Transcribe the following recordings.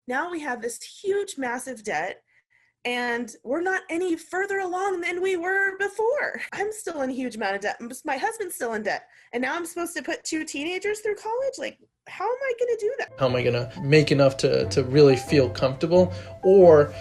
Now we have this huge, massive debt, and we're not any further along than we were before. I'm still in a huge amount of debt. My husband's still in debt. And now I'm supposed to put two teenagers through college? Like, how am I going to do that? How am I going to make enough to really feel comfortable, or,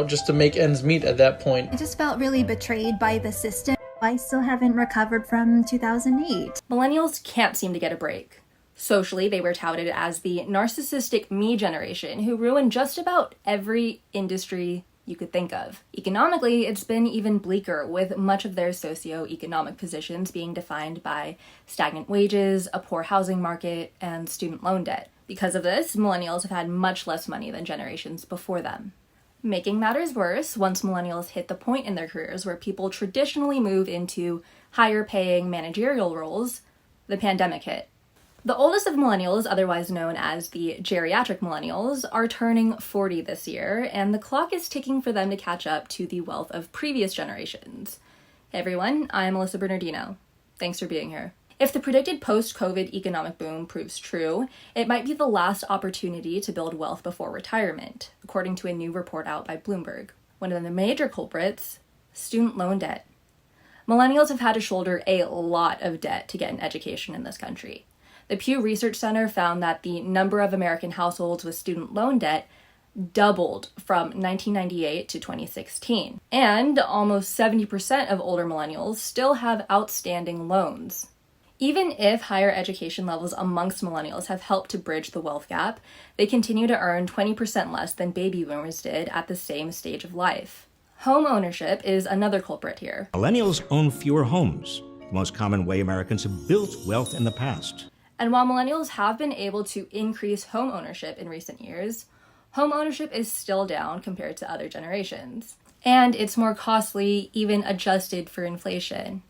just to make ends meet at that point? I just felt really betrayed by the system. I still haven't recovered from 2008. Millennials can't seem to get a break. Socially, they were touted as the narcissistic me generation who ruined just about every industry you could think of. Economically, it's been even bleaker, with much of their socio-economic positions being defined by stagnant wages, a poor housing market, and student loan debt. Because of this, millennials have had much less money than generations before them. Making matters worse, once millennials hit the point in their careers where people traditionally move into higher-paying managerial roles, the pandemic hit. The oldest of millennials, otherwise known as the geriatric millennials, are turning 40 this year, and the clock is ticking for them to catch up to the wealth of previous generations. Hey everyone, I'm Alyssa Bernardino. Thanks for being here. If the predicted post-COVID economic boom proves true, it might be the last opportunity to build wealth before retirement, according to a new report out by Bloomberg. One of the major culprits, student loan debt. Millennials have had to shoulder a lot of debt to get an education in this country. The Pew Research Center found that the number of American households with student loan debt doubled from 1998 to 2016. And almost 70% of older millennials still have outstanding loans. Even if higher education levels amongst millennials have helped to bridge the wealth gap, they continue to earn 20% less than baby boomers did at the same stage of life. Home ownership is another culprit here. Millennials own fewer homes, the most common way Americans have built wealth in the past. And while millennials have been able to increase home ownership in recent years, home ownership is still down compared to other generations. And it's more costly, even adjusted for inflation.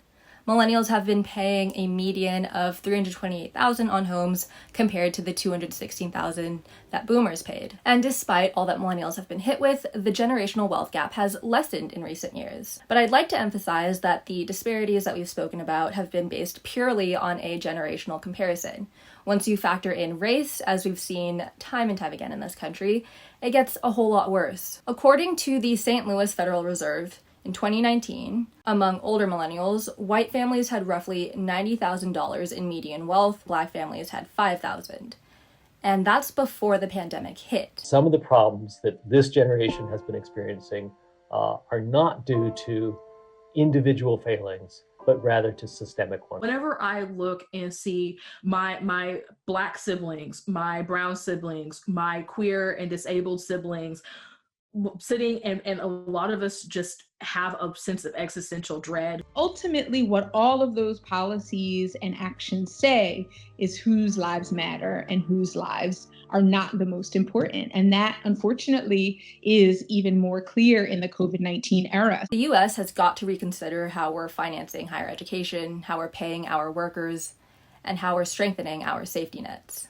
Millennials have been paying a median of $328,000 on homes compared to the $216,000 that boomers paid. And despite all that millennials have been hit with, the generational wealth gap has lessened in recent years. But I'd like to emphasize that the disparities that we've spoken about have been based purely on a generational comparison. Once you factor in race, as we've seen time and time again in this country, it gets a whole lot worse. According to the St. Louis Federal Reserve, in 2019, among older millennials, white families had roughly $90,000 in median wealth, black families had $5,000. And that's before the pandemic hit. Some of the problems that this generation has been experiencing are not due to individual failings, but rather to systemic ones. Whenever I look and see my Black siblings, my brown siblings, my queer and disabled siblings, sitting and a lot of us just have a sense of existential dread. Ultimately, what all of those policies and actions say is whose lives matter and whose lives are not the most important. And that, unfortunately, is even more clear in the COVID-19 era. The US has got to reconsider how we're financing higher education, how we're paying our workers, and how we're strengthening our safety nets.